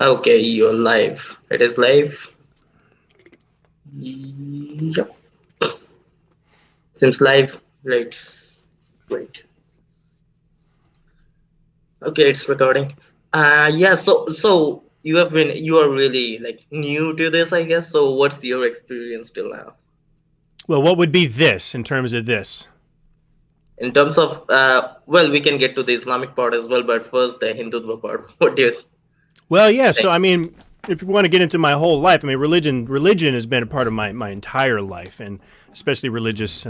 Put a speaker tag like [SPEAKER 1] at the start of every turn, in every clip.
[SPEAKER 1] Okay, you're live. It is live. Yep. Seems live. Right. Great. Okay, it's recording. Yeah. So you are really like new to this, I guess. So what's your experience till now
[SPEAKER 2] Well, what would be this in terms of this?
[SPEAKER 1] in terms of well, we can get to the Islamic part as well, but first the Hindutva part. What do you
[SPEAKER 2] Well, yeah. So,
[SPEAKER 1] think?
[SPEAKER 2] I mean, if you want to get into my whole life, I mean, religion has been a part of my entire life, and especially religious,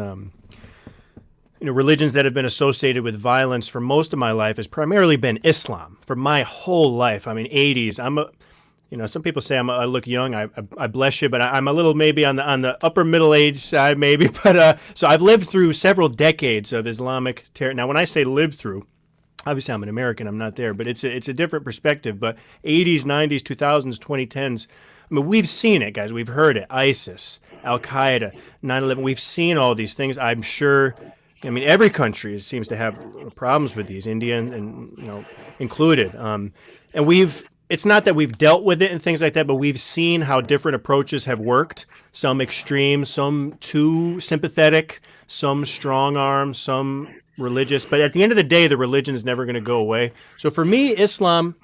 [SPEAKER 2] religions that have been associated with violence for most of my life has primarily been Islam for my whole life. I mean, 80s. Some people say I look young. I bless you, but I'm a little maybe on the upper middle age side, maybe. But so I've lived through several decades of Islamic terror. Now, when I say lived through, obviously I'm an American, I'm not there, but it's a different perspective. But 80s, 90s, 2000s, 2010s, I mean, we've seen it, guys. We've heard it. ISIS, Al Qaeda, 9/11. We've seen all these things. I'm sure. I mean, every country seems to have problems with these, India and included. And we've. It's not that we've dealt with it and things like that, but we've seen how different approaches have worked. Some extreme, some too sympathetic, some strong arm, some religious. But at the end of the day, the religion is never going to go away. So for me, Islam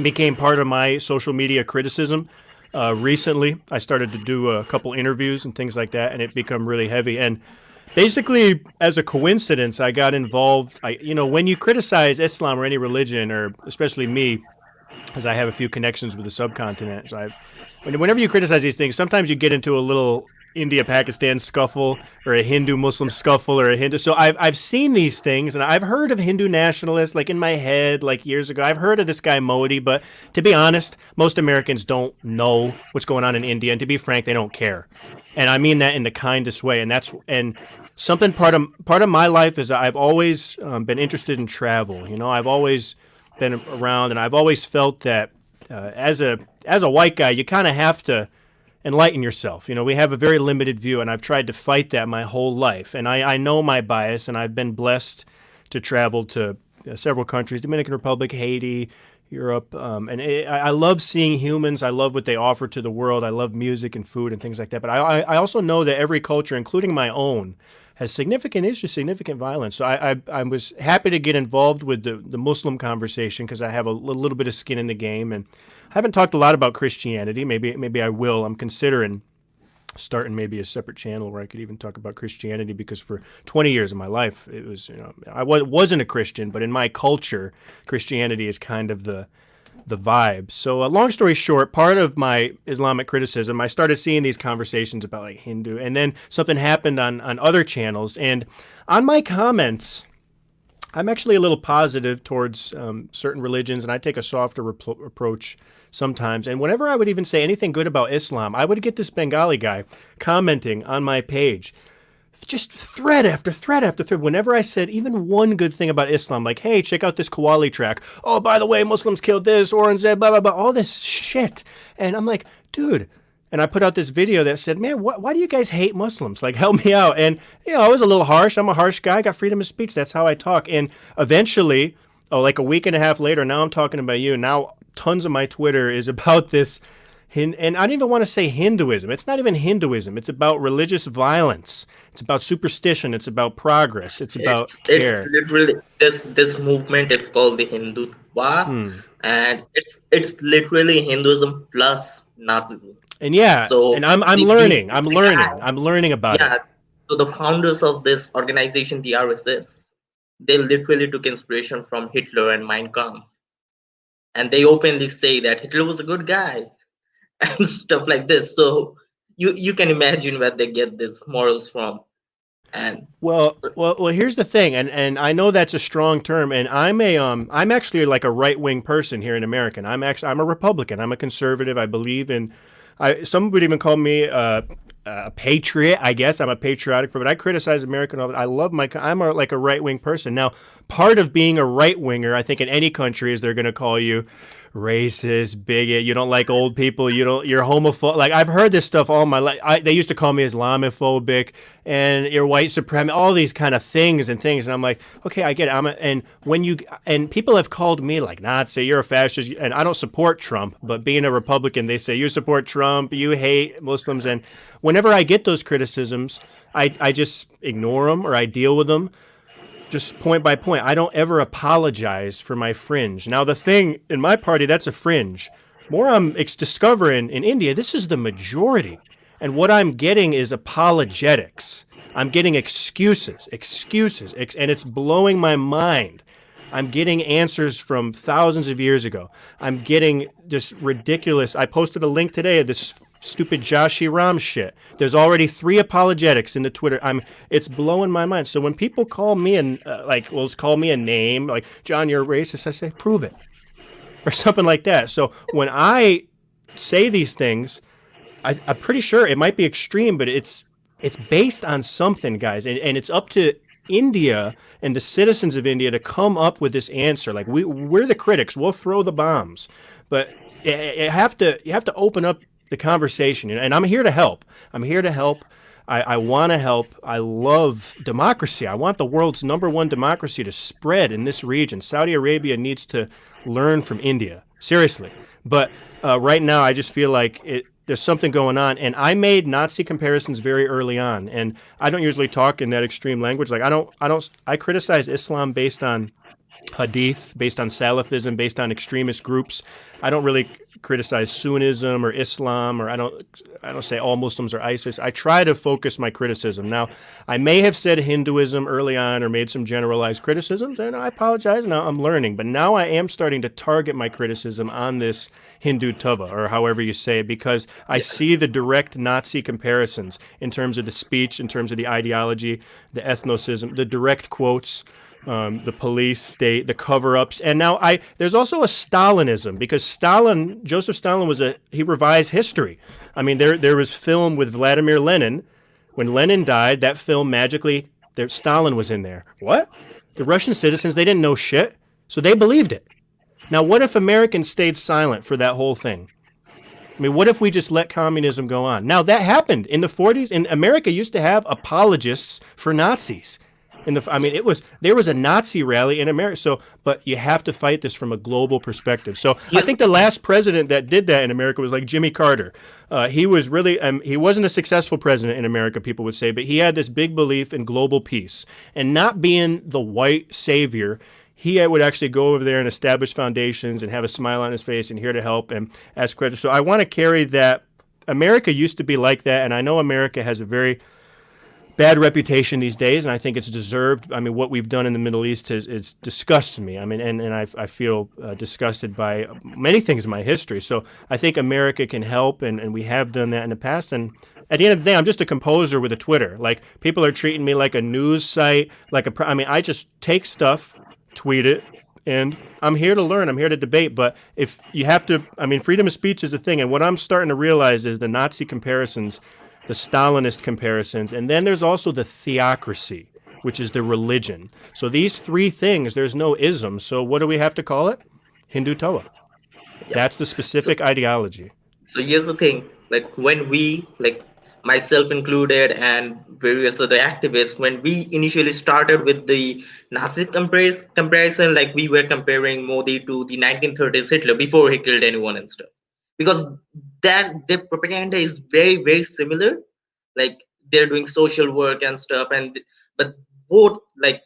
[SPEAKER 2] became part of my social media criticism. Recently, I started to do a couple interviews and things like that, and it become really heavy. And basically, as a coincidence, I got involved. When you criticize Islam or any religion, or especially me, as I have a few connections with the subcontinent, so whenever you criticize these things, sometimes you get into a little India-Pakistan scuffle or a Hindu-Muslim scuffle or a Hindu. So I've seen these things and I've heard of Hindu nationalists like in my head like years ago. I've heard of this guy Modi, but to be honest, most Americans don't know what's going on in India, and to be frank, they don't care. And I mean that in the kindest way. And something part of my life is I've always been interested in travel. I've always been around, and I've always felt that as a white guy, you kind of have to enlighten yourself. We have a very limited view, and I've tried to fight that my whole life. And I know my bias, and I've been blessed to travel to several countries: Dominican Republic, Haiti, Europe, and I love seeing humans. I love what they offer to the world. I love music and food and things like that. But I also know that every culture, including my own, has significant issues, significant violence. So I was happy to get involved with the Muslim conversation because I have a little bit of skin in the game, and I haven't talked a lot about Christianity. Maybe I will. I'm considering starting maybe a separate channel where I could even talk about Christianity, because for 20 years of my life it was, I wasn't a Christian, but in my culture, Christianity is kind of the vibe. So, long story short, part of my Islamic criticism, I started seeing these conversations about like Hindu, and then something happened on other channels, and on my comments, I'm actually a little positive towards certain religions, and I take a softer approach sometimes. And whenever I would even say anything good about Islam, I would get this Bengali guy commenting on my page, just thread after thread after thread. Whenever I said even one good thing about Islam, like, hey, check out this Qawwali track. Oh, by the way, Muslims killed this, Aurangzeb, blah, blah, blah, all this shit. And I'm like, dude. And I put out this video that said, man, why do you guys hate Muslims? Like, help me out. And, I was a little harsh. I'm a harsh guy. I got freedom of speech. That's how I talk. And eventually, like a week and a half later, now I'm talking about you. Now tons of my Twitter is about this. And I don't even want to say Hinduism. It's not even Hinduism. It's about religious violence. It's about superstition. It's about progress. It's about
[SPEAKER 1] It's
[SPEAKER 2] care.
[SPEAKER 1] literally this movement. It's called the Hindutva,
[SPEAKER 2] Hmm.
[SPEAKER 1] and it's literally Hinduism plus Nazism.
[SPEAKER 2] And yeah,
[SPEAKER 1] So
[SPEAKER 2] and I'm
[SPEAKER 1] the
[SPEAKER 2] learning. I'm
[SPEAKER 1] guy,
[SPEAKER 2] learning. I'm learning about it.
[SPEAKER 1] yeah. So the founders of this organization, the RSS, they literally took inspiration from Hitler and Mein Kampf, and they openly say that Hitler was a good guy and stuff like this. So you can imagine where they get these morals from. And
[SPEAKER 2] Well. Here's the thing, and I know that's a strong term, and I'm actually like a right wing person here in America. I'm a Republican. I'm a conservative. I believe in, some would even call me a patriot, I guess. I'm a patriotic, but I criticize American. I love I'm like a right wing person. Now, part of being a right winger, I think, in any country is they're going to call you racist, bigot. You don't like old people. You're homophobic. Like I've heard this stuff all my life. They used to call me Islamophobic and you're white supremacist. All these kind of things, and I'm like, okay, I get it. And people have called me like Nazi, you're a fascist, and I don't support Trump. But being a Republican, they say you support Trump, you hate Muslims, and whenever I get those criticisms, I just ignore them or I deal with them just point by point. I don't ever apologize for my fringe. Now, the thing in my party, that's a fringe. More I'm discovering in India, this is the majority. And what I'm getting is apologetics. I'm getting excuses, and it's blowing my mind. I'm getting answers from thousands of years ago. I'm getting just ridiculous. I posted a link today of this stupid Jashi Ram shit. There's already 3 apologetics in the Twitter. It's blowing my mind. So when people call me call me a name, like, John, you're a racist, I say, prove it. Or something like that. So when I say these things, I'm pretty sure it might be extreme, but it's based on something, guys. And it's up to India and the citizens of India to come up with this answer. Like we're the critics. We'll throw the bombs. But you have to open up the conversation. And I'm here to help. I want to help. I love democracy. I want the world's #1 democracy to spread in this region. Saudi Arabia needs to learn from India. Seriously. But right now, I just feel like there's something going on. And I made Nazi comparisons very early on. And I don't usually talk in that extreme language. Like I criticize Islam based on Hadith, based on Salafism, based on extremist groups. I don't really criticize Sunnism or Islam, or I don't say all Muslims are ISIS. I try to focus my criticism. Now, I may have said Hinduism early on or made some generalized criticisms, and I apologize. Now I'm learning. But now I am starting to target my criticism on this Hindutva, or however you say it, because I see the direct Nazi comparisons in terms of the speech, in terms of the ideology, the ethnocism, the direct quotes, the police state, the cover-ups, and now there's also a Stalinism, because Joseph Stalin he revised history. I mean, there was film with Vladimir Lenin. When Lenin died, that film magically, Stalin was in there. What? The Russian citizens, they didn't know shit, so they believed it. Now, what if Americans stayed silent for that whole thing? I mean, what if we just let communism go on? Now, that happened in the 40s, and America used to have apologists for Nazis. There was a Nazi rally in America. So, but you have to fight this from a global perspective. So, I think the last president that did that in America was like Jimmy Carter. He was really he wasn't a successful president in America, people would say, but he had this big belief in global peace and not being the white savior. He would actually go over there and establish foundations and have a smile on his face and here to help and ask questions. So I want to carry that. America used to be like that, and I know America has a very bad reputation these days, and I think it's deserved. I mean, what we've done in the Middle East it's disgusts me. I mean, and I feel disgusted by many things in my history. So I think America can help, and we have done that in the past. And at the end of the day, I'm just a composer with a Twitter. Like, people are treating me like a news site, I just take stuff, tweet it, and I'm here to learn. I'm here to debate. But if you have to, freedom of speech is a thing. And what I'm starting to realize is the Nazi comparisons, the Stalinist comparisons, and then there's also the theocracy, which is the religion. So these 3 things, there's no ism. So what do we have to call it? Hindutva. Yep. That's the specific ideology.
[SPEAKER 1] So here's the thing, like when we, like myself included and various other activists, when we initially started with the Nazi comparison, like we were comparing Modi to the 1930s Hitler before he killed anyone and stuff. Because their propaganda is very, very similar. Like, they're doing social work and stuff, but both, like,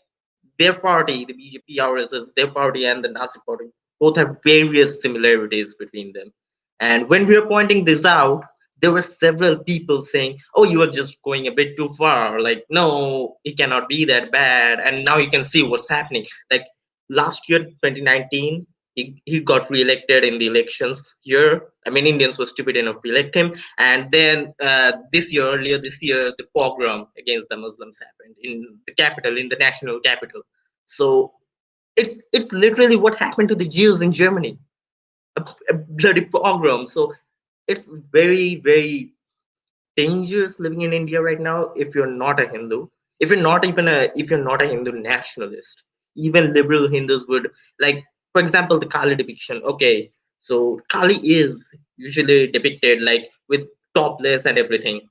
[SPEAKER 1] their party, the BJP, RSS, their party, and the Nazi party, both have various similarities between them. And when we were pointing this out, there were several people saying, "Oh, you are just going a bit too far. Like, no, it cannot be that bad." And now you can see what's happening. Like, last year, 2019. He got re-elected in the elections here. Indians were stupid enough to elect him. And then earlier this year, the pogrom against the Muslims happened in the capital, in the national capital. So it's literally what happened to the Jews in Germany, a bloody pogrom. So it's very, very dangerous living in India right now if you're not a Hindu. If you're not a Hindu nationalist, even liberal Hindus would like, for example, the Kali depiction. Okay, so Kali is usually depicted like with topless and everything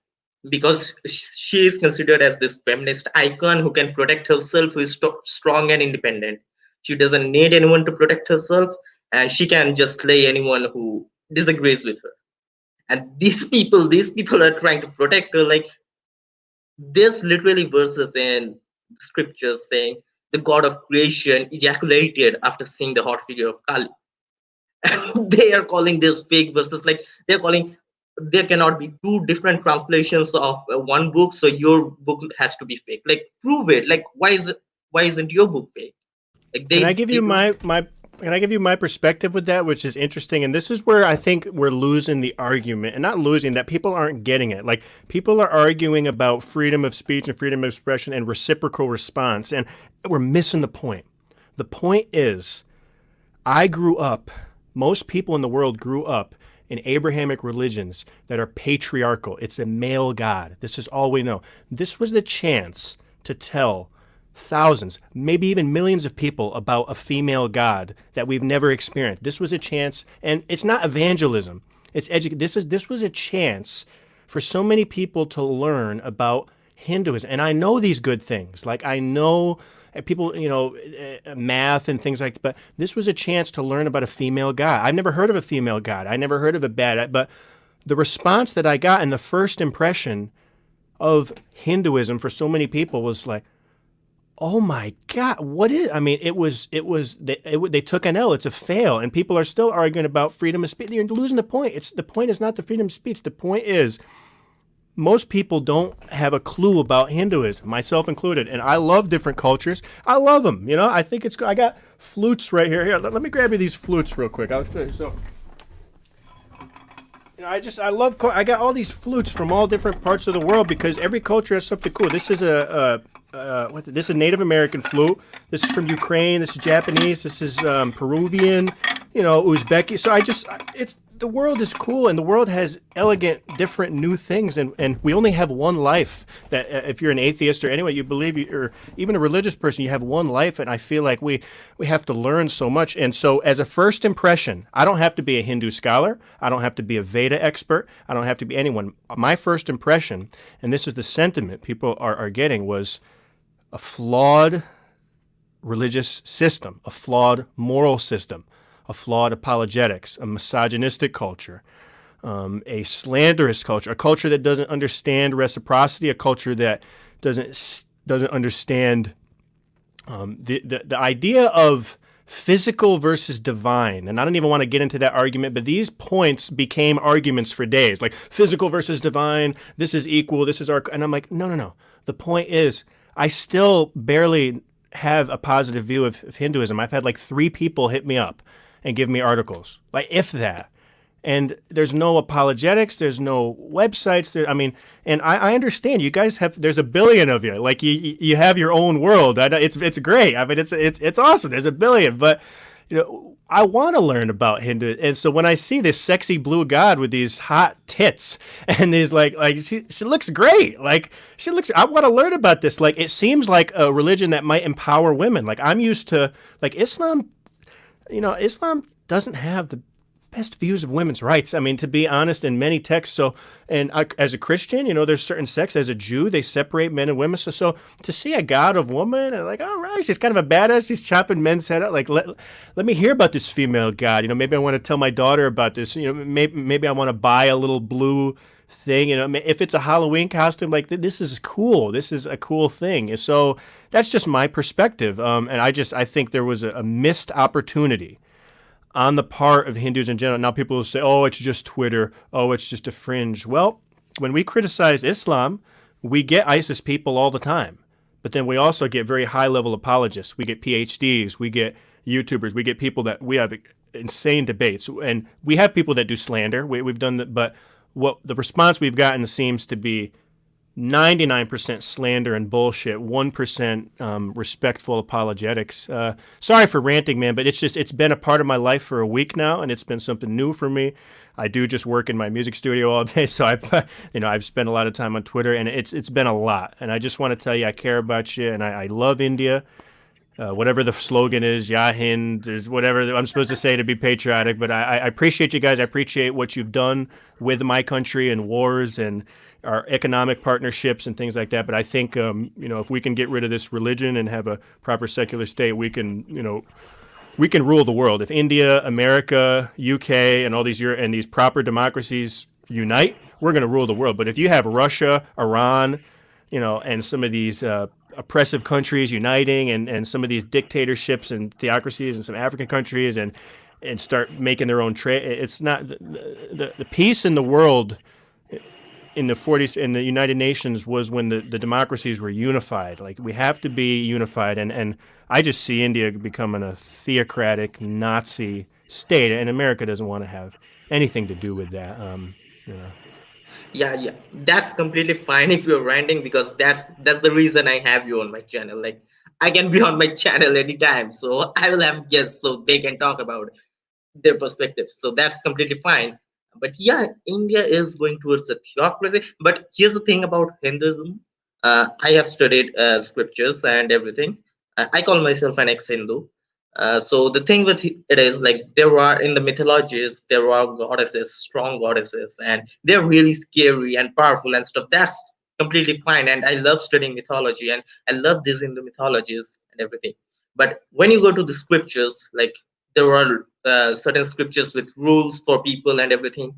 [SPEAKER 1] because she is considered as this feminist icon who can protect herself, who is strong and independent. She doesn't need anyone to protect herself, and she can just slay anyone who disagrees with her. And these people are trying to protect her. Like, there's literally verses in scriptures saying the god of creation ejaculated after seeing the hot figure of Kali. And they are calling this fake verses. Like, they're calling, there cannot be two different translations of one book, so your book has to be fake. Like, prove it. Like, why isn't your book fake? Like,
[SPEAKER 2] Can I give
[SPEAKER 1] they
[SPEAKER 2] you
[SPEAKER 1] don't.
[SPEAKER 2] my can I give you my perspective with that, which is interesting, and this is where I think we're losing the argument, and not losing that people aren't getting it. Like people are arguing about freedom of speech and freedom of expression and reciprocal response, and we're missing the point. The point is, I grew up. Most people in the world grew up in Abrahamic religions that are patriarchal. It's a male god. This is all we know. This was the chance to tell thousands, maybe even millions of people about a female god that we've never experienced. This was a chance, and it's not evangelism. It's This was a chance for so many people to learn about Hinduism. And I know these good things. Like I know people, math and things like. But this was a chance to learn about a female god. I've never heard of a female god. I never heard of a bad. But the response that I got in the first impression of Hinduism for so many people was like, oh my God, what is? I mean, they took an L. It's a fail, and people are still arguing about freedom of speech. You're losing the point. The point is not the freedom of speech. The point is most people don't have a clue about Hinduism, myself included. And I love different cultures. I love them. I think it's. I got flutes right here. Here, let me grab you these flutes real quick. I'll show you. So. I love. I got all these flutes from all different parts of the world because every culture has something cool. This is this is a Native American flute. This is from Ukraine. This is Japanese. This is Peruvian. Uzbeki. So the world is cool, and the world has elegant, different, new things, and we only have one life. That if you're an atheist or anyway, you believe, or even a religious person, you have one life, and I feel like we have to learn so much. And so, as a first impression, I don't have to be a Hindu scholar. I don't have to be a Veda expert. I don't have to be anyone. My first impression, and this is the sentiment people are getting, was a flawed religious system, a flawed moral system, a flawed apologetics, a misogynistic culture, a slanderous culture, a culture that doesn't understand reciprocity, a culture that doesn't understand the idea of physical versus divine. And I don't even want to get into that argument, but these points became arguments for days, like physical versus divine, this is equal, this is our, and I'm like, no. The point is, I still barely have a positive view of Hinduism. I've had like 3 people hit me up and give me articles, like if that. And there's no apologetics, there's no websites. And I understand you guys have. There's a billion of you. Like you have your own world. It's great. I mean, it's awesome. There's a billion, but I want to learn about Hindu. And so when I see this sexy blue god with these hot tits and these like she looks great. Like I want to learn about this. Like it seems like a religion that might empower women. Like I'm used to like Islam. Islam doesn't have the best views of women's rights. I mean, to be honest, in many texts. So, and as a Christian, there's certain sects. As a Jew, they separate men and women. So to see a god of woman, and like, all right, she's kind of a badass. She's chopping men's head out. Like, let me hear about this female god. Maybe I want to tell my daughter about this. Maybe I want to buy a little blue thing. If it's a Halloween costume, like this is cool. This is a cool thing. So that's just my perspective. And I think there was a missed opportunity on the part of Hindus in general. Now people will say, oh, it's just Twitter. Oh, it's just a fringe. Well, when we criticize Islam, we get ISIS people all the time. But then we also get very high-level apologists. We get PhDs. We get YouTubers. We get people that we have insane debates. And we have people that do slander. We've done that. But what the response we've gotten seems to be 99% slander and bullshit, 1% respectful apologetics. Sorry for ranting, man, but it's been a part of my life for a week now, and it's been something new for me. I do just work in my music studio all day, so I've spent a lot of time on Twitter, and it's been a lot. And I just want to tell you, I care about you, and I love India. Whatever the slogan is, Ya Hind, there's whatever I'm supposed to say to be patriotic, but I appreciate you guys. I appreciate what you've done with my country and wars and our economic partnerships and things like that. But I think, if we can get rid of this religion and have a proper secular state, we can rule the world. If India, America, UK, and all these and these proper democracies unite, we're going to rule the world. But if you have Russia, Iran, and some of these oppressive countries uniting and some of these dictatorships and theocracies in some African countries and start making their own trade, it's not the peace in the world in the 40s in the United Nations was when the democracies were unified. Like, we have to be unified, and I just see India becoming a theocratic Nazi state, and America doesn't want to have anything to do with that.
[SPEAKER 1] Yeah, that's completely fine if you're ranting, because that's the reason I have you on my channel. Like, I can be on my channel anytime, so I will have guests so they can talk about their perspectives. So that's completely fine. But yeah, India is going towards a theocracy. But here's the thing about Hinduism. I have studied scriptures and everything. I call myself an ex-Hindu. So the thing with it is, like, there are in the mythologies, there are goddesses, strong goddesses, and they're really scary and powerful and stuff. That's completely fine. And I love studying mythology, and I love these Hindu mythologies and everything. But when you go to the scriptures, like, there are certain scriptures with rules for people and everything.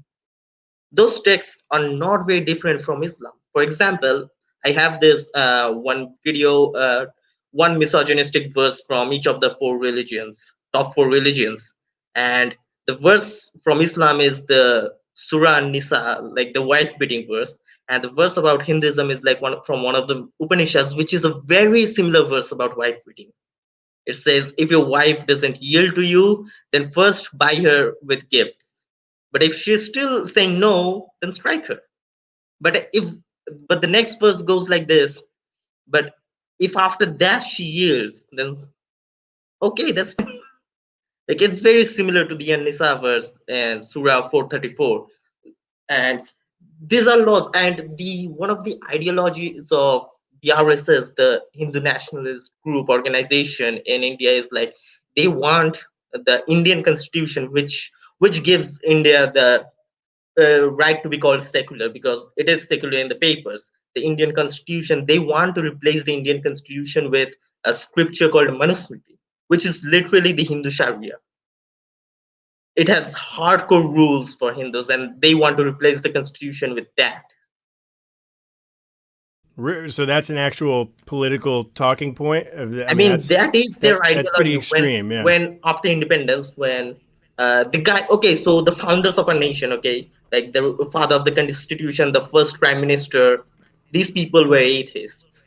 [SPEAKER 1] Those texts are not very different from Islam. For example, I have this one video, one misogynistic verse from each of the top four religions. And the verse from Islam is the Surah An-Nisa, like the wife beating verse. And the verse about Hinduism is like from one of the Upanishads, which is a very similar verse about wife beating. It says, if your wife doesn't yield to you, then first buy her with gifts. But if she's still saying no, then strike her. But the next verse goes like this. But if after that she yields, then okay, that's fine. Like, it's very similar to the An-Nisa verse and Surah 434. And these are laws. And one of the ideologies of the RSS, the Hindu nationalist group organization in India, is like, they want the Indian constitution, which gives India the right to be called secular, because it is secular in the papers. The Indian constitution, they want to replace the Indian constitution with a scripture called Manusmriti, which is literally the Hindu Sharia. It has hardcore rules for Hindus, and they want to replace the constitution with that.
[SPEAKER 2] So that's an actual political talking point.
[SPEAKER 1] I mean, that is their ideology.
[SPEAKER 2] That's pretty extreme.
[SPEAKER 1] When after independence, when the guy, okay, so the founders of a nation, okay, like the father of the constitution, the first prime minister, these people were atheists.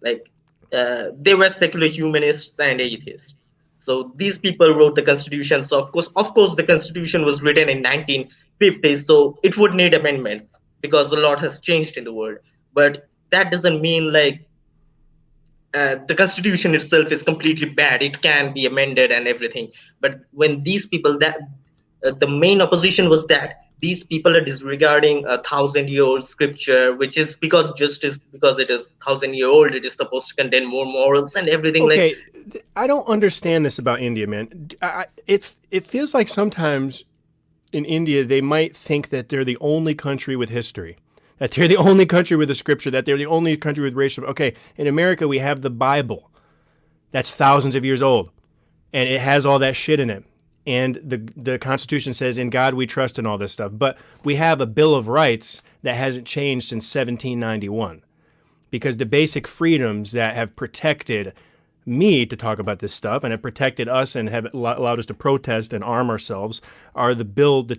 [SPEAKER 1] Like, they were secular humanists and atheists. So these people wrote the constitution. So of course, the constitution was written in 1950s, so it would need amendments because a lot has changed in the world. But that doesn't mean like the constitution itself is completely bad. It can be amended and everything. But when these people, that the main opposition was that these people are disregarding 1,000-year-old scripture, which is because it is 1,000-year-old, it is supposed to contain more morals and everything.
[SPEAKER 2] Okay, like, I don't understand this about India, man. It feels like sometimes in India they might think that they're the only country with history, that they're the only country with a scripture, that they're the only country with racial. Okay, in America we have the Bible, that's thousands of years old, and it has all that shit in it. And the Constitution says, in God we trust, and all this stuff. But we have a Bill of Rights that hasn't changed since 1791. Because the basic freedoms that have protected me to talk about this stuff and have protected us and have allowed us to protest and arm ourselves are the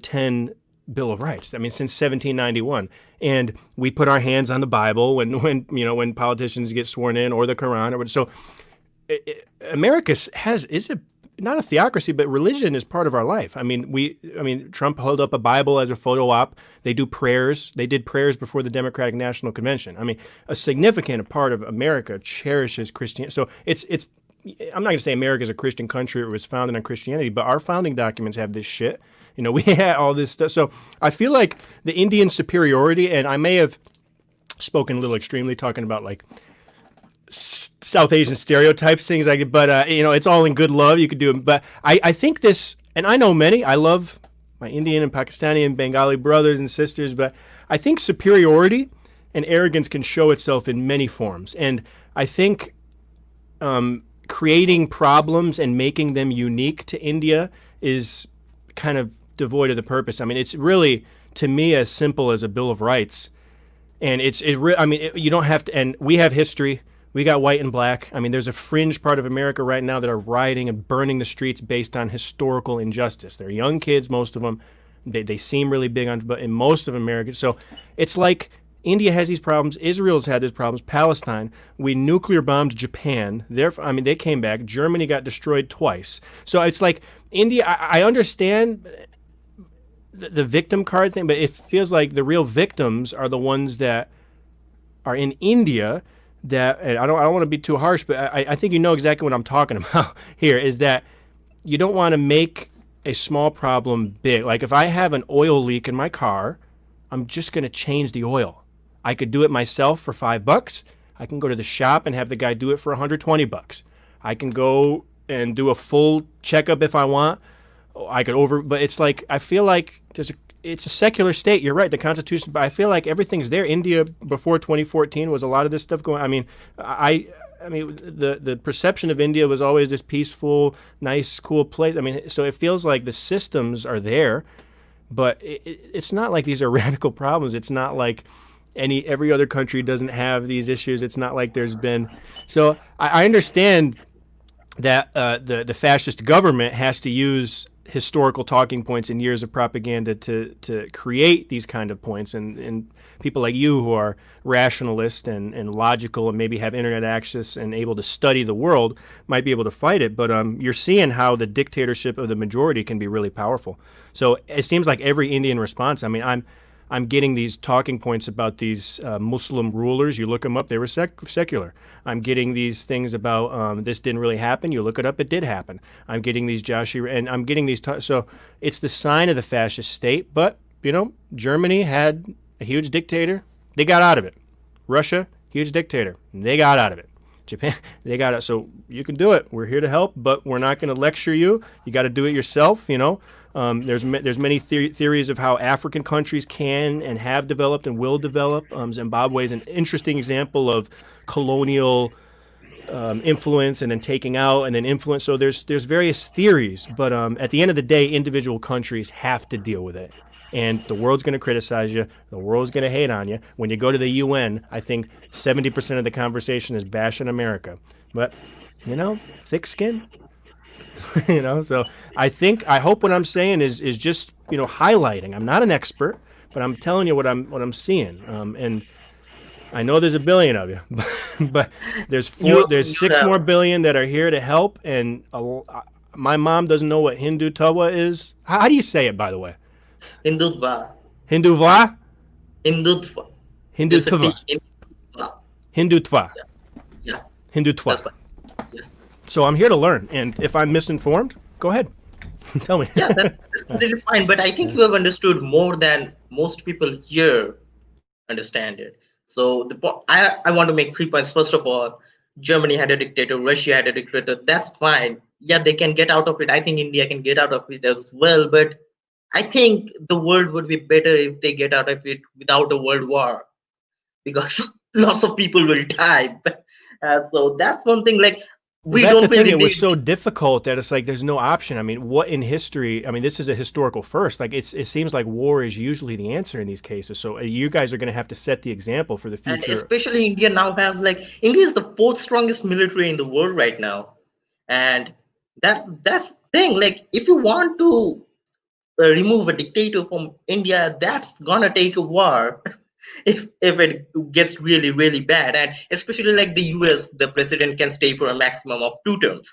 [SPEAKER 2] 10 Bill of Rights. I mean, since 1791. And we put our hands on the Bible when politicians get sworn in, or the Quran. So America not a theocracy, but religion is part of our life. I mean, Trump held up a Bible as a photo op. They do prayers. They did prayers before the Democratic National Convention. I mean, a significant part of America cherishes Christianity. So it's. I'm not going to say America is a Christian country. It was founded on Christianity, but our founding documents have this shit. You know, we had all this stuff. So I feel like the Indian superiority, and I may have spoken a little extremely, talking about like South Asian stereotypes, things like it, but you know, it's all in good love. You could do it, but I think this, and I know many. I love my Indian and Pakistani and Bengali brothers and sisters, but I think superiority and arrogance can show itself in many forms, and I think creating problems and making them unique to India is kind of devoid of the purpose. I mean, it's really, to me, as simple as a Bill of Rights, and you don't have to. And we have history. We got white and black. I mean, there's a fringe part of America right now that are rioting and burning the streets based on historical injustice. They're young kids, most of them. They seem really big on, but in most of America. So it's like India has these problems. Israel's had these problems. Palestine. We nuclear bombed Japan. They came back. Germany got destroyed twice. So it's like India. I understand the victim card thing, but it feels like the real victims are the ones that are in India. That, and I don't want to be too harsh, but I think you know exactly what I'm talking about here. Is that you don't want to make a small problem big. Like if I have an oil leak in my car, I'm just going to change the oil. I could do it myself for $5. I can go to the shop and have the guy do it for $120. I can go and do a full checkup if I want. But it's like, I feel like it's a secular state. You're right, the Constitution, but I feel like everything's there. India before 2014 was a lot of this stuff going. I mean, the perception of India was always this peaceful, nice, cool place. I mean, so it feels like the systems are there, but it's not like these are radical problems. It's not like every other country doesn't have these issues. It's not like there's been. So I understand that the fascist government has to use historical talking points and years of propaganda to create these kind of points, and people like you who are rationalist and logical and maybe have internet access and able to study the world might be able to fight it, but you're seeing how the dictatorship of the majority can be really powerful. So it seems like every Indian response, I mean, I'm getting these talking points about these Muslim rulers. You look them up, they were secular. I'm getting these things about this didn't really happen. You look it up, it did happen. I'm getting these and I'm getting these. So it's the sign of the fascist state. But, you know, Germany had a huge dictator. They got out of it. Russia, huge dictator. They got out of it. Japan, they got it. So you can do it. We're here to help, but we're not going to lecture you. You got to do it yourself, you know. There's many theories of how African countries can and have developed and will develop. Zimbabwe is an interesting example of colonial influence and then taking out and then influence. So there's various theories, but at the end of the day, individual countries have to deal with it. And the world's going to criticize you. The world's going to hate on you. When you go to the UN, I think 70% of the conversation is bashing America. But, you know, thick skin. You know, so I hope what I'm saying is just, you know, highlighting. I'm not an expert, but I'm telling you what I'm seeing. And I know there's a billion of you, but there's 6 more billion that are here to help. And my mom doesn't know what Hindutva is. How do you say it, by the way?
[SPEAKER 1] Hindutva.
[SPEAKER 2] Hindutva?
[SPEAKER 1] Hindutva.
[SPEAKER 2] Hindutva. Hindutva.
[SPEAKER 1] Yeah.
[SPEAKER 2] Hindutva.
[SPEAKER 1] That's fine. Yeah.
[SPEAKER 2] So I'm here to learn, and if I'm misinformed, go ahead. Tell me.
[SPEAKER 1] Yeah, that's completely fine. But I think you have understood more than most people here understand it. So I want to make 3 points. First of all, Germany had a dictator, Russia had a dictator. That's fine. Yeah, they can get out of it. I think India can get out of it as well. But I think the world would be better if they get out of it without a world war, because lots of people will die. So that's one thing. Like,
[SPEAKER 2] that's the thing. It was so difficult that it's like there's no option. I mean, what in history? I mean, this is a historical first. Like, it seems like war is usually the answer in these cases. So you guys are going to have to set the example for the future.
[SPEAKER 1] And especially India now has, like, India is the 4th strongest military in the world right now, and that's the thing. Like, if you want to remove a dictator from India, that's gonna take a war. if it gets really, really bad. And especially like the US, the president can stay for a maximum of 2 terms.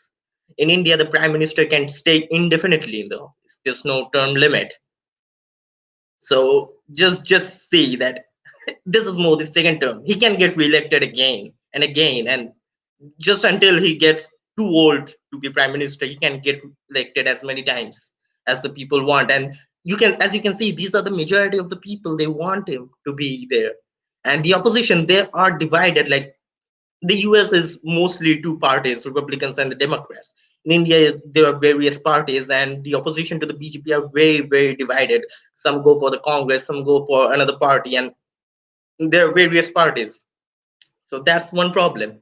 [SPEAKER 1] In India, the prime minister can stay indefinitely in the office. There's no term limit. So just see that this is Modi's second term. He can get reelected again and again, and just until he gets too old to be prime minister, he can get elected as many times as the people want. And as you can see, these are the majority of the people. They want him to be there, and the opposition, they are divided. Like the US is mostly two parties, Republicans and the Democrats. In India, there are various parties, and the opposition to the BJP are very, very divided. Some go for the Congress, some go for another party, and there are various parties. So that's one problem.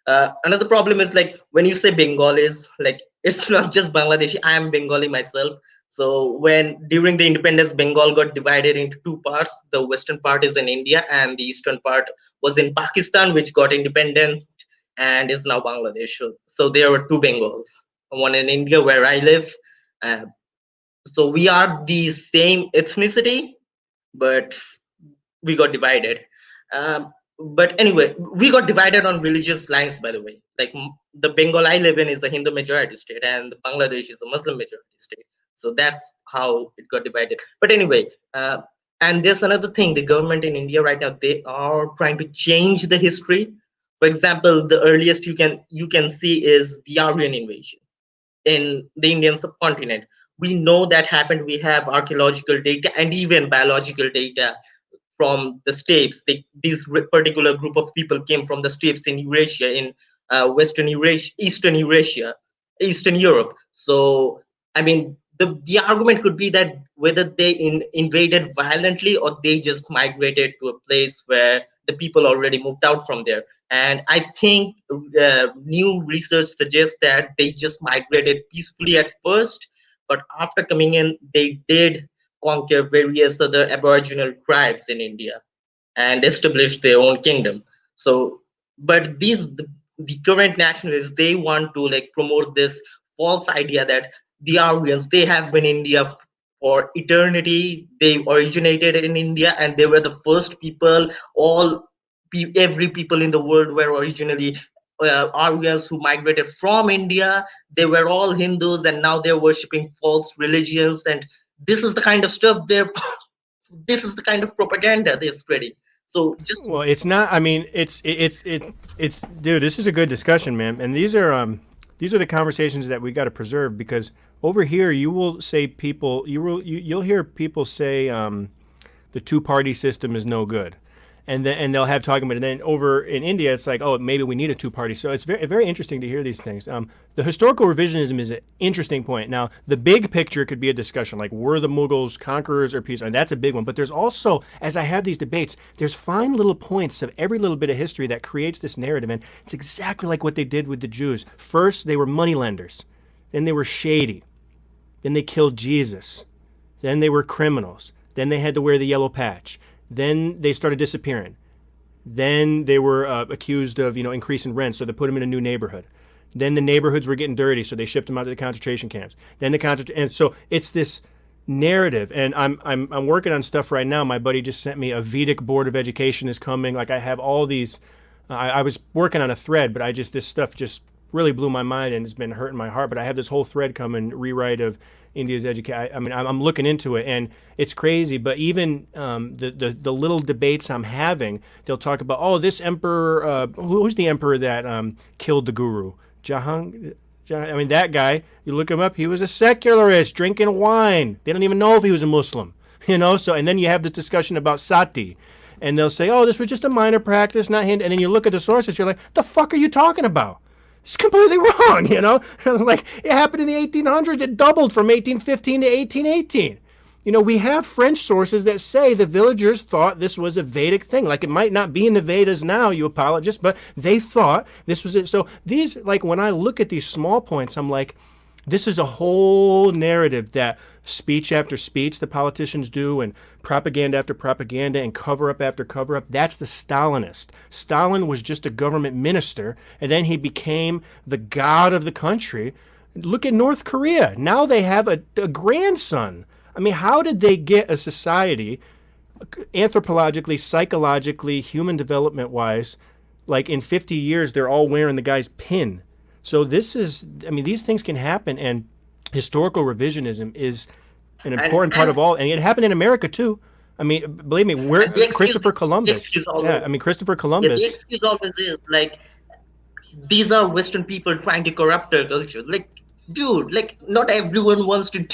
[SPEAKER 1] Another problem is like when you say Bengalis, like it's not just Bangladeshi. I am Bengali myself. So when during the independence, Bengal got divided into two parts. The western part is in India, and the eastern part was in Pakistan, which got independent and is now Bangladesh. So there were two Bengals, one in India where I live. Uh, so we are the same ethnicity, but we got divided. Um, but anyway, we got divided on religious lines, by the way. Like the Bengal I live in is a Hindu majority state, and Bangladesh is a Muslim majority state. So that's how it got divided. But anyway, and there's another thing: the government in India right now, they are trying to change the history. For example, the earliest you can see is the Aryan invasion in the Indian subcontinent. We know that happened. We have archaeological data and even biological data from the steppes. These particular group of people came from the steppes in Eurasia, in Western Eurasia, Eastern Europe. So, I mean, the argument could be that whether they invaded violently or they just migrated to a place where the people already moved out from there. And I think new research suggests that they just migrated peacefully at first, but after coming in, they did conquer various other aboriginal tribes in India and establish their own kingdom. So, but the current nationalists, they want to like promote this false idea that the Aryans, they have been in India for eternity. They originated in India, and they were the first people. Every people in the world were originally Aryans who migrated from India. They were all Hindus, and now they're worshipping false religions. And this is the kind of stuff they're this is the kind of propaganda they're spreading. So just
[SPEAKER 2] Well, it's not. I mean, it's dude. This is a good discussion, man. And these are the conversations that we got to preserve, because over here you will say people you'll hear people say the two-party system is no good, and they'll have talking about it. And then over in India, it's like, oh, maybe we need a two-party. So it's very very interesting to hear these things. The historical revisionism is an interesting point. Now, the big picture could be a discussion like, were the Mughals conquerors or peace? And that's a big one. But there's also, as I have these debates, there's fine little points of every little bit of history that creates this narrative. And it's exactly like what they did with the Jews. First, they were moneylenders. Then they were shady. Then they killed Jesus. Then they were criminals. Then they had to wear the yellow patch. Then they started disappearing. Then they were accused of, increasing rent, so they put them in a new neighborhood. Then the neighborhoods were getting dirty, so they shipped them out to the concentration camps. Then and so it's this narrative. And I'm working on stuff right now. My buddy just sent me a Vedic Board of Education is coming. Like I have all these. I was working on a thread, but this stuff just really blew my mind and it's been hurting my heart. But I have this whole thread coming, rewrite of India's education. I mean, I'm looking into it, and it's crazy. But even the little debates I'm having, they'll talk about, oh, this emperor, who's the emperor that killed the guru? I mean, that guy, you look him up, he was a secularist drinking wine. They don't even know if he was a Muslim, So, and then you have this discussion about sati, and they'll say, oh, this was just a minor practice, not Hindu. And then you look at the sources, you're like, the fuck are you talking about? It's completely wrong, Like, it happened in the 1800s. It doubled from 1815 to 1818. We have French sources that say the villagers thought this was a Vedic thing. Like, it might not be in the Vedas now, you apologists, but they thought this was it. So these, like, when I look at these small points, I'm like, this is a whole narrative that speech after speech the politicians do, and propaganda after propaganda, and cover up after cover up. That's the Stalinist. Stalin was just a government minister, and then he became the god of the country. Look at North Korea. Now they have a grandson. I mean, how did they get a society, anthropologically, psychologically, human development wise, like in 50 years, they're all wearing the guy's pin? So this is, I mean, these things can happen, and historical revisionism is an important part
[SPEAKER 1] And
[SPEAKER 2] of all, and it happened in America too. I mean, believe me, we're
[SPEAKER 1] the excuse
[SPEAKER 2] Christopher
[SPEAKER 1] the
[SPEAKER 2] Columbus.
[SPEAKER 1] excuse
[SPEAKER 2] Yeah,
[SPEAKER 1] always
[SPEAKER 2] I mean, Christopher
[SPEAKER 1] yeah, the
[SPEAKER 2] Columbus.
[SPEAKER 1] excuse always is like these are Western people trying to corrupt our culture. Like, dude, like not everyone wants to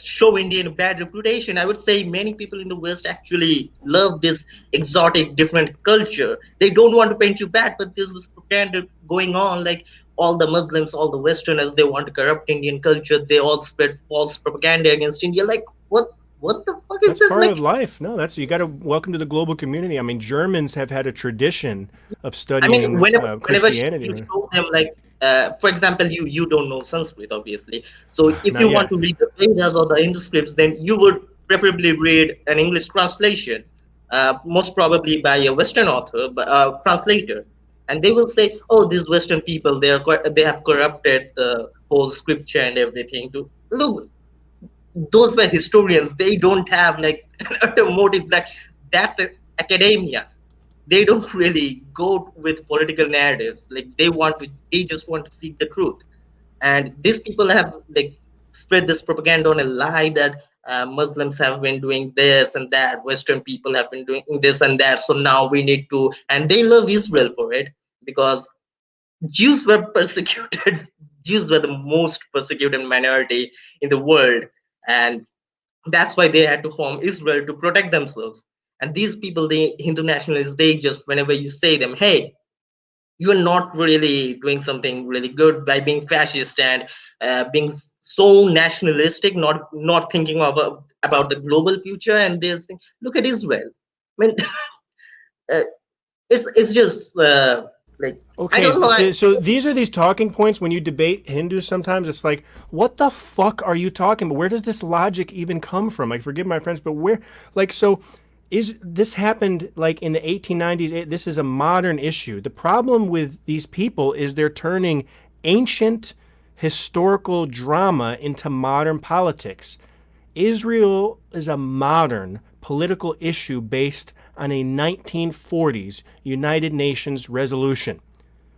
[SPEAKER 1] show India a bad reputation. I would say many people in the West actually love this exotic, different culture. They don't want to paint you bad, but there's this propaganda going on. Like all the Muslims, all the Westerners, they want to corrupt Indian culture. They all spread false propaganda against India. Like, what the fuck is
[SPEAKER 2] That's
[SPEAKER 1] this?
[SPEAKER 2] part of
[SPEAKER 1] Like,
[SPEAKER 2] life. No, that's, you got to welcome to the global community. I mean, Germans have had a tradition of
[SPEAKER 1] I mean,
[SPEAKER 2] studying
[SPEAKER 1] whenever
[SPEAKER 2] Christianity.
[SPEAKER 1] you show them, like, for example, you don't know Sanskrit, obviously. So if
[SPEAKER 2] Not
[SPEAKER 1] you want
[SPEAKER 2] yet.
[SPEAKER 1] to read the Vedas or the Hindu scripts, then you would preferably read an English translation, most probably by a Western author, translator. And they will say, "Oh, these Western people, they have corrupted the whole scripture and everything." To look, those were historians. They don't have like a motive. Like that's academia. They don't really go with political narratives. Like they just want to seek the truth. And these people have like spread this propaganda on a lie that Muslims have been doing this and that, Western people have been doing this and that, so now we need to, and they love Israel for it because Jews were persecuted. Jews were the most persecuted minority in the world, and that's why they had to form Israel to protect themselves. And these people, the Hindu nationalists, they just, whenever you say them, hey, you are not really doing something really good by being fascist and being so nationalistic, not thinking about the global future. And they're saying, look at Israel. I mean, uh, it's just like I
[SPEAKER 2] Okay,
[SPEAKER 1] don't know.
[SPEAKER 2] so these are these talking points when you debate Hindus. Sometimes it's like, what the fuck are you talking about? Where does this logic even come from? Like, forgive my French, but where, like, so is this happened like in the 1890s? This is a modern issue. The problem with these people is they're turning ancient historical drama into modern politics. Israel is a modern political issue based on a 1940s United Nations resolution.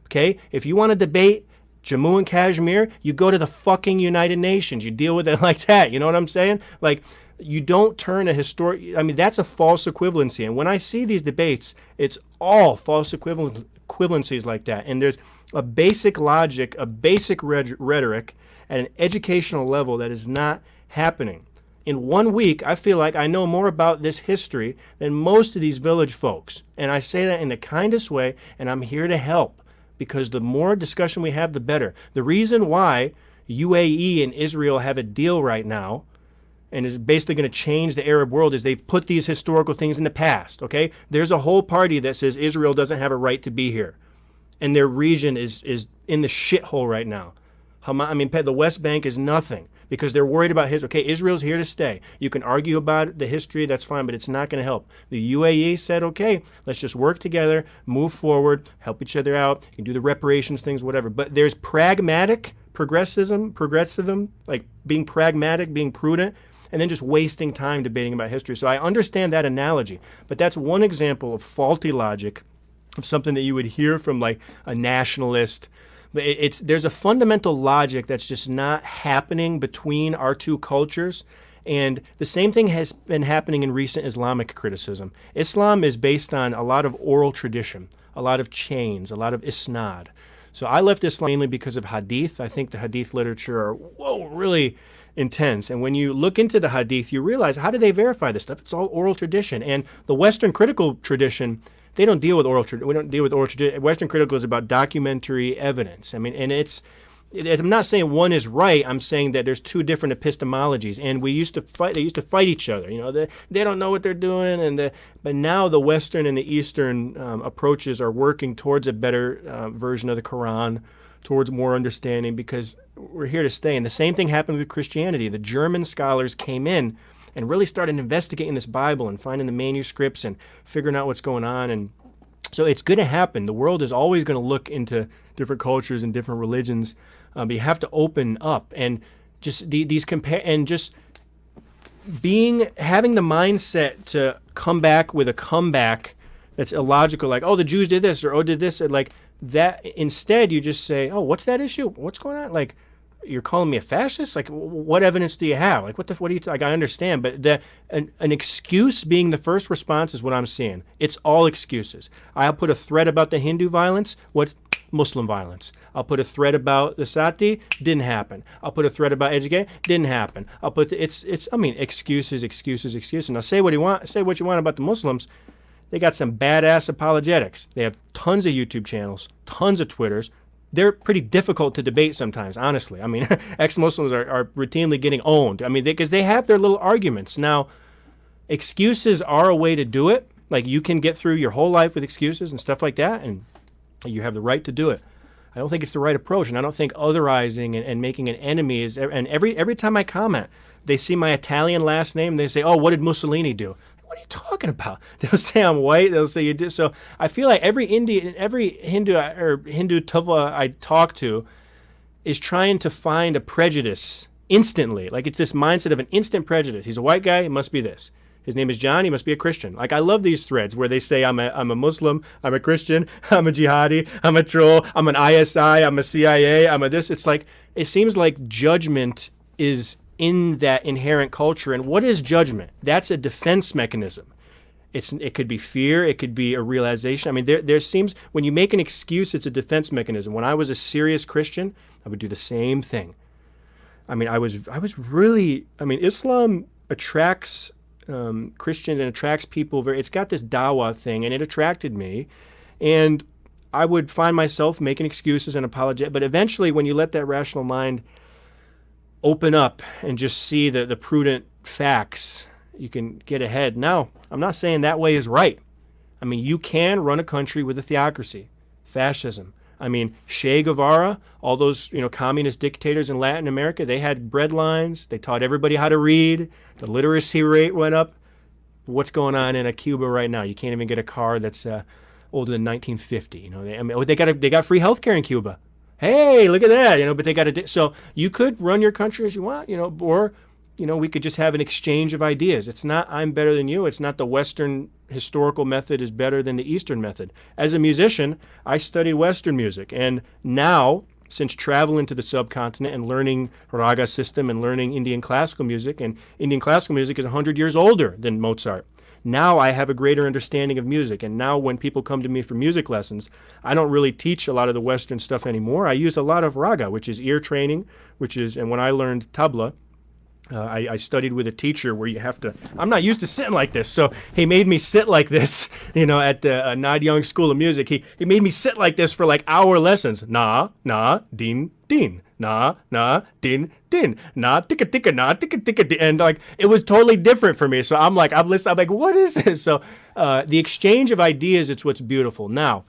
[SPEAKER 2] Okay? If you want to debate Jammu and Kashmir, you go to the fucking United Nations. You deal with it like that. You know what I'm saying? Like, you don't turn a historic, I mean, that's a false equivalency. And when I see these debates, it's all false equivalencies like that. And there's a basic logic, a basic rhetoric at an educational level that is not happening. In 1 week, I feel like I know more about this history than most of these village folks. And I say that in the kindest way, and I'm here to help because the more discussion we have, the better. The reason why UAE and Israel have a deal right now and is basically going to change the Arab world is they've put these historical things in the past, okay? There's a whole party that says Israel doesn't have a right to be here. And their region is in the shithole right now. I mean, the West Bank is nothing because they're worried about his. Okay, Israel's here to stay. You can argue about the history, that's fine, but it's not going to help. The UAE said, okay, let's just work together, move forward, help each other out. You can do the reparations things, whatever. But there's pragmatic progressivism, like being pragmatic, being prudent, and then just wasting time debating about history. So I understand that analogy, but that's one example of faulty logic, of something that you would hear from like a nationalist. There's a fundamental logic that's just not happening between our two cultures. And the same thing has been happening in recent Islamic criticism. Islam is based on a lot of oral tradition, a lot of chains, a lot of isnad. So I left Islam mainly because of hadith. I think the hadith literature are really intense. And when you look into the hadith, you realize, how do they verify this stuff? It's all oral tradition. And the Western critical tradition, they don't deal with oral tradition. We don't deal with oral tradition. Western critical is about documentary evidence. I mean, and I'm not saying one is right. I'm saying that there's two different epistemologies, and we used to fight. They used to fight each other. You know, they don't know what they're doing, but now the Western and the Eastern approaches are working towards a better version of the Quran, towards more understanding, because we're here to stay. And the same thing happened with Christianity. The German scholars came in and really started investigating this Bible and finding the manuscripts and figuring out what's going on. And so it's going to happen. The world is always going to look into different cultures and different religions, but you have to open up and just these compare and just having the mindset to come back with a comeback that's illogical, like, oh, the Jews did this, or oh, did this, like that instead you just say, oh, what's that issue? What's going on? Like, you're calling me a fascist? Like, what evidence do you have? Like, what are you, like, I understand, but an excuse being the first response is what I'm seeing. It's all excuses. I'll put a thread about the Hindu violence. What's Muslim violence? I'll put a thread about the Sati. Didn't happen. I'll put a thread about education. Didn't happen. I'll put excuses. Now say what you want. Say what you want about the Muslims. They got some badass apologetics. They have tons of YouTube channels, tons of Twitters. They're pretty difficult to debate sometimes, honestly. I mean, ex-Muslims are routinely getting owned. I mean, because they have their little arguments. Now, excuses are a way to do it. Like, you can get through your whole life with excuses and stuff like that, and you have the right to do it. I don't think it's the right approach, and I don't think otherizing and making an enemy is. And every time I comment, they see my Italian last name, they say, "Oh, what did Mussolini do?" What are you talking about? They'll say I'm white. They'll say you do. So I feel like every Hindu or Hindutva I talk to is trying to find a prejudice instantly. Like, it's this mindset of an instant prejudice. He's a white guy. He must be this. His name is John. He must be a Christian. Like, I love these threads where they say I'm a Muslim, I'm a Christian, I'm a jihadi, I'm a troll, I'm an ISI, I'm a CIA, I'm a this. It's like, it seems like judgment is in that inherent culture. And what is judgment? That's a defense mechanism. It could be fear. It could be a realization. I mean, there seems, when you make an excuse, it's a defense mechanism. When I was a serious Christian, I would do the same thing. I mean, I was really, I mean, Islam attracts Christians and attracts people. It's got this dawah thing, and it attracted me. And I would find myself making excuses and apologize. But eventually, when you let that rational mind open up and just see the prudent facts, you can get ahead. Now, I'm not saying that way is right. I mean, you can run a country with a theocracy, fascism. I mean, Che Guevara, all those communist dictators in Latin America, they had bread lines. They taught everybody how to read. The literacy rate went up. What's going on in Cuba right now? You can't even get a car that's older than 1950. They got free healthcare in Cuba. Hey, look at that, but they got to. So you could run your country as you want, or, we could just have an exchange of ideas. It's not I'm better than you. It's not the Western historical method is better than the Eastern method. As a musician, I studied Western music. And now, since traveling to the subcontinent and learning raga system and learning Indian classical music, and Indian classical music is 100 years older than Mozart. Now I have a greater understanding of music, and now when people come to me for music lessons, I don't really teach a lot of the Western stuff anymore. I use a lot of raga, which is ear training, and when I learned tabla, I studied with a teacher where you have to, I'm not used to sitting like this, so he made me sit like this, at the Nod Young School of Music. He made me sit like this for like hour lessons. Na, din, din. Na, din, din. Na, ticka, ticka, na, ticka, ticka, din. And like, it was totally different for me. So I'm listening, I'm like, what is this? So the exchange of ideas, it's what's beautiful. Now,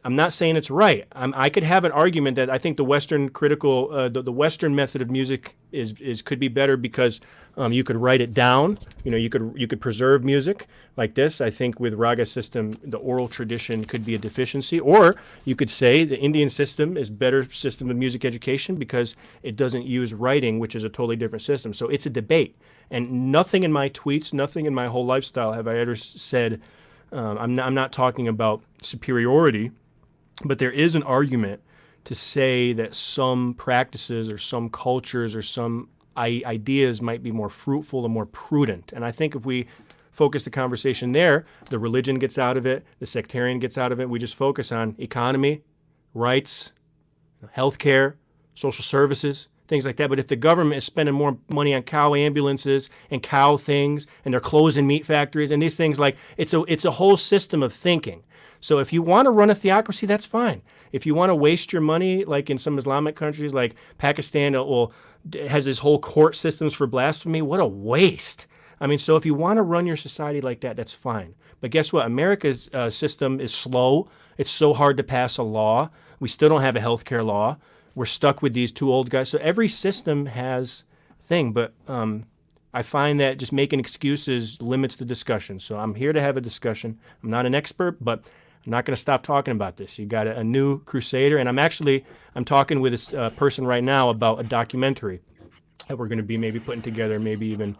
[SPEAKER 2] I'm not saying it's right. I could have an argument that I think the Western the Western method of music could be better because you could write it down. You could preserve music like this. I think with raga system, the oral tradition could be a deficiency. Or you could say the Indian system is better system of music education because it doesn't use writing, which is a totally different system. So it's a debate. And nothing in my tweets, nothing in my whole lifestyle have I ever said. I'm not talking about superiority. But there is an argument to say that some practices or some cultures or some ideas might be more fruitful and more prudent. And I think if we focus the conversation there, the religion gets out of it, the sectarian gets out of it. We just focus on economy, rights, healthcare, social services, things like that. But if the government is spending more money on cow ambulances and cow things, and they're closing meat factories and these things, like it's a whole system of thinking. So if you want to run a theocracy, that's fine. If you want to waste your money, like in some Islamic countries, like Pakistan, has this whole court systems for blasphemy. What a waste. I mean, so if you want to run your society like that, that's fine. But guess what? America's system is slow. It's so hard to pass a law. We still don't have a healthcare law. We're stuck with these two old guys. So every system has a thing. But I find that just making excuses limits the discussion. So I'm here to have a discussion. I'm not an expert, but I'm not going to stop talking about this. You got a new crusader, and I'm talking with this person right now about a documentary that we're going to be maybe putting together, maybe even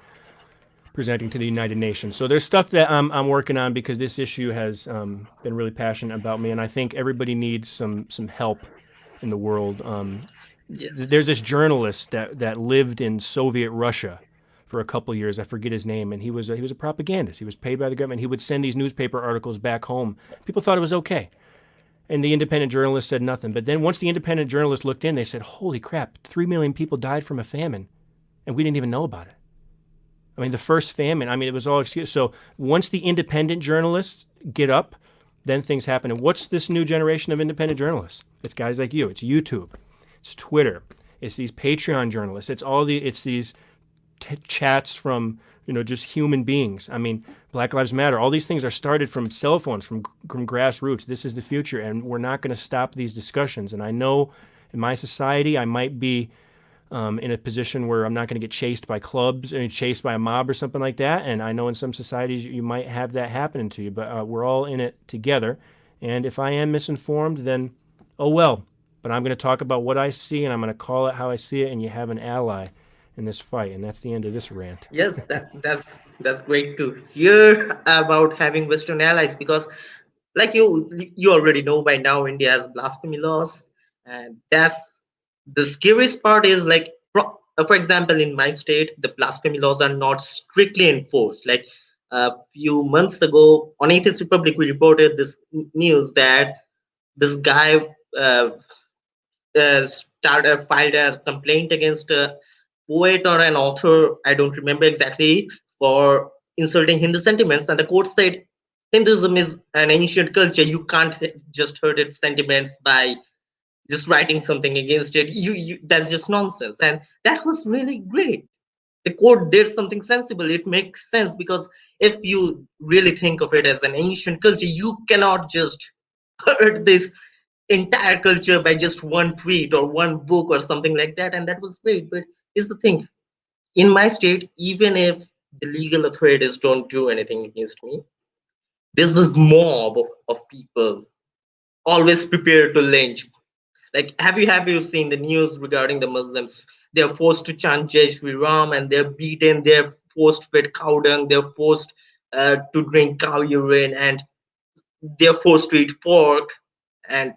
[SPEAKER 2] presenting to the United Nations. So there's stuff that I'm working on because this issue has been really passionate about me, and I think everybody needs some help in the world.
[SPEAKER 1] Yes.
[SPEAKER 2] There's this journalist that lived in Soviet Russia for a couple years. I forget his name, and he was a propagandist. He was paid by the government. He would send these newspaper articles back home. People thought it was okay, and the independent journalist said nothing. But then once the independent journalist looked in, they said, "Holy crap! 3 million people died from a famine, and we didn't even know about it." I mean, the first famine, I mean, it was all excuse. So once the independent journalists get up, then things happen. And what's this new generation of independent journalists? It's guys like you. It's YouTube. It's Twitter. It's these Patreon journalists. It's these chats from, just human beings. I mean, Black Lives Matter. All these things are started from cell phones, from grassroots. This is the future, and we're not going to stop these discussions. And I know in my society, I might be in a position where I'm not going to get chased by clubs, chased by a mob or something like that. And I know in some societies you might have that happening to you, but we're all in it together. And if I am misinformed, then oh well. But I'm going to talk about what I see, and I'm going to call it how I see it, and you have an ally in this fight. And that's the end of this rant.
[SPEAKER 1] Yes, that's great to hear about having Western allies, because like you already know by now, India has blasphemy laws, and that's the scariest part is like for example, in my state, the blasphemy laws are not strictly enforced. Like a few months ago on Atheist Republic, we reported this news that this guy filed a complaint against a poet or an author, I don't remember exactly, for insulting Hindu sentiments, and the court said Hinduism is an ancient culture. You can't just hurt its sentiments by just writing something against it. You that's just nonsense. And that was really great. The court did something sensible. It makes sense, because if you really think of it as an ancient culture, you cannot just hurt this entire culture by just one tweet or one book or something like that. And that was great. But is the thing, in my state, even if the legal authorities don't do anything against me, there's this mob of people always prepared to lynch. Like, have you seen the news regarding the Muslims? They're forced to chant Jai Shri Ram, and they're beaten. They're forced fed cow dung. They're forced to drink cow urine, and they're forced to eat pork. And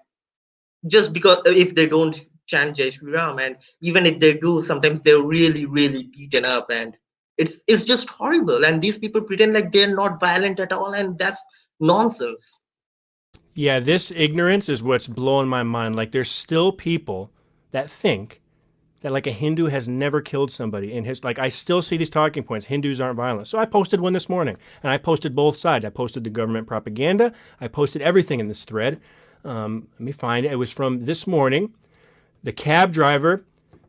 [SPEAKER 1] just because if they don't chant Jai Shri Ram, and even if they do, sometimes they're really, really beaten up, and it's just horrible. And these people pretend like they're not violent at all, and that's nonsense.
[SPEAKER 2] Yeah, this ignorance is what's blowing my mind. Like, there's still people that think that like a Hindu has never killed somebody in his, like, I still see these talking points. Hindus aren't violent. So I posted one this morning, and I posted both sides. I posted the government propaganda. I posted everything in this thread. Let me find it. It was from this morning. The cab driver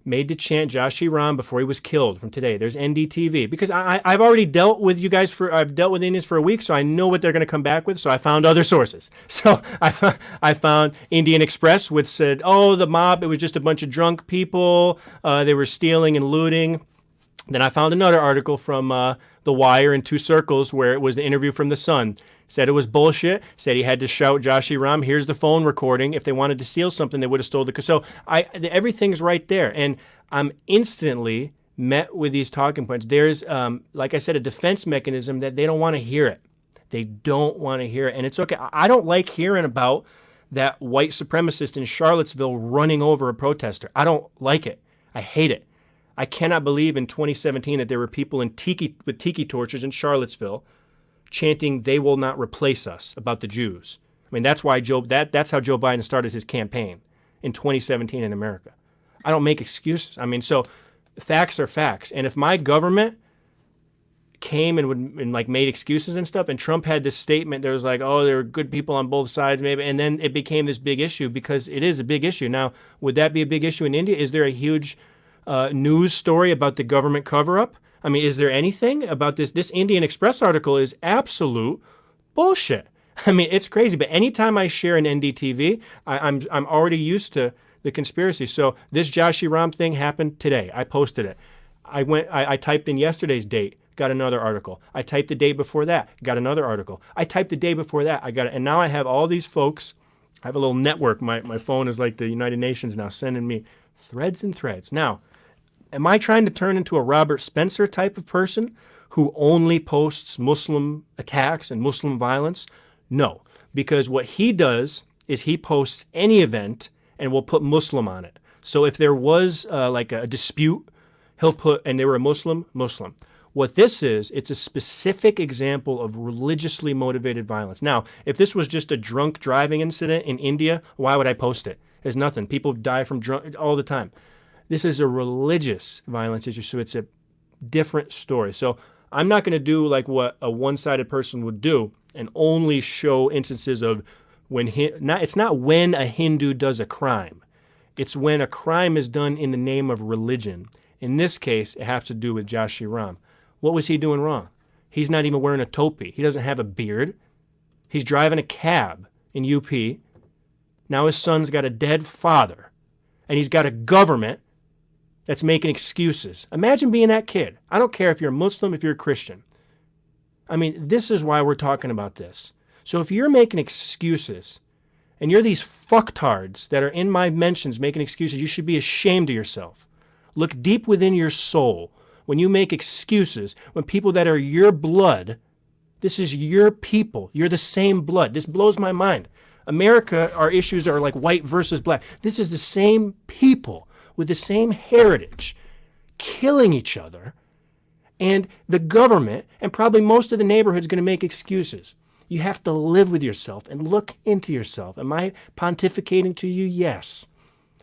[SPEAKER 2] made to chant Jai Shri Ram before he was killed, from today. There's NDTV. Because I've already dealt with you guys I've dealt with Indians for a week, so I know what they're going to come back with. So I found other sources. So I found Indian Express, which said, oh, the mob, it was just a bunch of drunk people. They were stealing and looting. Then I found another article from The Wire in Two Circles, where it was the interview from The Sun. Said it was bullshit. Said he had to shout Jai Shri Ram. Here's the phone recording. If they wanted to steal something, they would have stole the. So everything's right there, and I'm instantly met with these talking points. There's, like I said, a defense mechanism that they don't want to hear it. They don't want to hear it, and it's okay. I don't like hearing about that white supremacist in Charlottesville running over a protester. I don't like it. I hate it. I cannot believe in 2017 that there were people with tiki torches in Charlottesville chanting "They will not replace us" about the Jews. I mean, that's why that's how Joe Biden started his campaign in 2017 in America. I don't make excuses. I mean, so facts are facts. And if my government came and like made excuses and stuff, and Trump had this statement, there was like, oh, there were good people on both sides maybe, and then it became this big issue, because it is a big issue. Now, would that be a big issue in India? Is there a huge news story about the government cover-up? I mean, is there anything about this? This Indian Express article is absolute bullshit. I mean, it's crazy. But anytime I share an NDTV, I'm already used to the conspiracy. So this Jai Shri Ram thing happened today. I posted it. I typed in yesterday's date, got another article. I typed the day before that, got another article. I typed the day before that, I got it. And now I have all these folks. I have a little network. My phone is like the United Nations now, sending me threads and threads. Now, am I trying to turn into a Robert Spencer type of person who only posts Muslim attacks and Muslim violence? No, because what he does is he posts any event and will put Muslim on it. So if there was like a dispute, he'll put, and they were a Muslim, Muslim. What this is, it's a specific example of religiously motivated violence. Now, if this was just a drunk driving incident in India, why would I post it? There's nothing. People die from drunk all the time. This is a religious violence issue, so it's a different story. So I'm not going to do like what a one-sided person would do and only show instances of when it's not when a Hindu does a crime. It's when a crime is done in the name of religion. In this case, it has to do with Jai Shri Ram. What was he doing wrong? He's not even wearing a topi. He doesn't have a beard. He's driving a cab in UP. Now his son's got a dead father, and he's got a government that's making excuses. Imagine being that kid. I don't care if you're a Muslim, if you're a Christian. I mean, this is why we're talking about this. So if you're making excuses, and you're these fucktards that are in my mentions making excuses, you should be ashamed of yourself. Look deep within your soul. When you make excuses, when people that are your blood, this is your people. You're the same blood. This blows my mind. America, our issues are like white versus black. This is the same people with the same heritage killing each other, and the government and probably most of the neighborhood is going to make excuses. You have to live with yourself and look into yourself. Am I pontificating to you? Yes.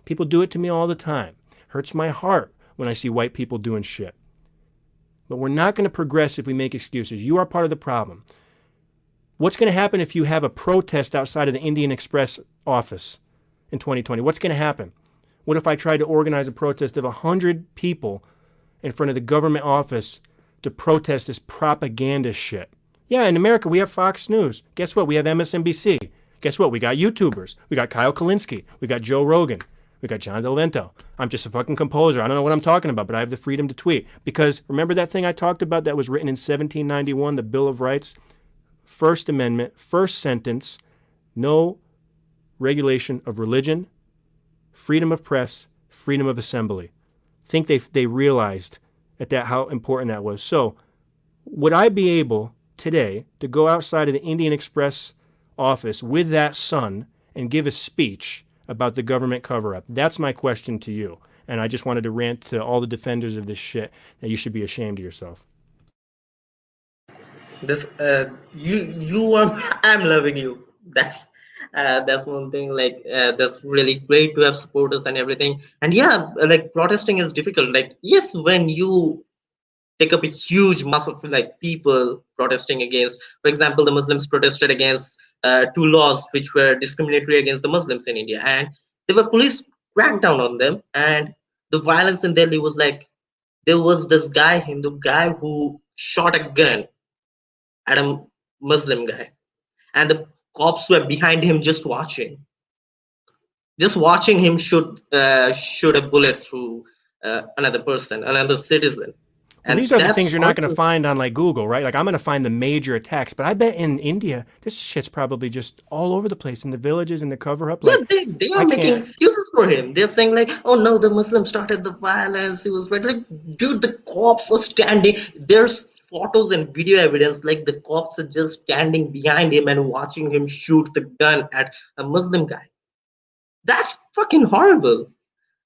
[SPEAKER 2] People do it to me all the time. Hurts my heart when I see white people doing shit. But we're not going to progress if we make excuses. You are part of the problem. What's going to happen if you have a protest outside of the Indian Express office in 2020? What's going to happen? What if I tried to organize a protest of 100 people in front of the government office to protest this propaganda shit? Yeah, in America, we have Fox News. Guess what? We have MSNBC. Guess what? We got YouTubers. We got Kyle Kalinske. We got Joe Rogan. We got John DelVento. I'm just a fucking composer. I don't know what I'm talking about, but I have the freedom to tweet. Because remember that thing I talked about that was written in 1791, the Bill of Rights? First Amendment, first sentence, no regulation of religion, freedom of press, freedom of assembly. I think they realized at that how important that was. So would I be able today to go outside of the Indian Express office with that son and give a speech about the government cover-up? That's my question to you. And I just wanted to rant to all the defenders of this shit that you should be ashamed of yourself.
[SPEAKER 1] This you are I'm loving you. That's one thing. Like that's really great to have supporters and everything. And yeah, like protesting is difficult. Like yes, when you take up a huge mass of like people protesting against, for example, the Muslims protested against two laws which were discriminatory against the Muslims in India, and there were police crackdown on them, and the violence in Delhi was like there was this guy, Hindu guy, who shot a gun at a Muslim guy, and the cops were behind him just watching him shoot a bullet through another person, another citizen.
[SPEAKER 2] Well,
[SPEAKER 1] And
[SPEAKER 2] these are the
[SPEAKER 1] that's
[SPEAKER 2] things you're not going to
[SPEAKER 1] also,
[SPEAKER 2] find on like Google, right? Like I'm going to find the major attacks, but I bet in India, this shit's probably just all over the place in the villages and the cover up.
[SPEAKER 1] yeah,
[SPEAKER 2] Like
[SPEAKER 1] they
[SPEAKER 2] I
[SPEAKER 1] are making
[SPEAKER 2] can't.
[SPEAKER 1] excuses for him. They're saying like, oh no, the Muslims started the violence. He was right. Like, dude, the cops are standing. There's photos and video evidence. Like the cops are just standing behind him and watching him shoot the gun at a Muslim guy. That's fucking horrible.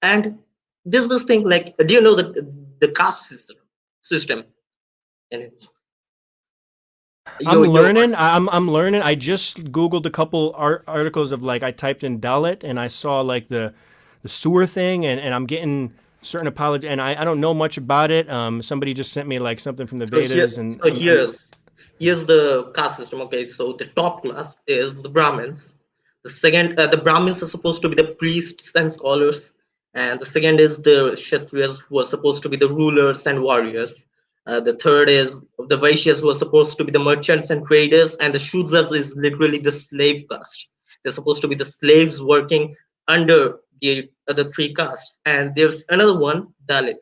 [SPEAKER 1] And there's this thing like, do you know the caste system? And
[SPEAKER 2] I'm
[SPEAKER 1] yo,
[SPEAKER 2] learning. I'm learning. I just Googled a couple articles of like I typed in Dalit and I saw like the sewer thing and I'm getting certain apology and I don't know much about it. Somebody just sent me like something from the
[SPEAKER 1] So here,
[SPEAKER 2] Vedas and
[SPEAKER 1] so here's the caste system. Okay, so the top class is the Brahmins. The second, the Brahmins are supposed to be the priests and scholars, and the second is the Kshatriyas, who are supposed to be the rulers and warriors. The third is the Vaishyas, who are supposed to be the merchants and traders, and the Shudras is literally the slave caste. They're supposed to be the slaves working under the other three castes. And there's another one, Dalit,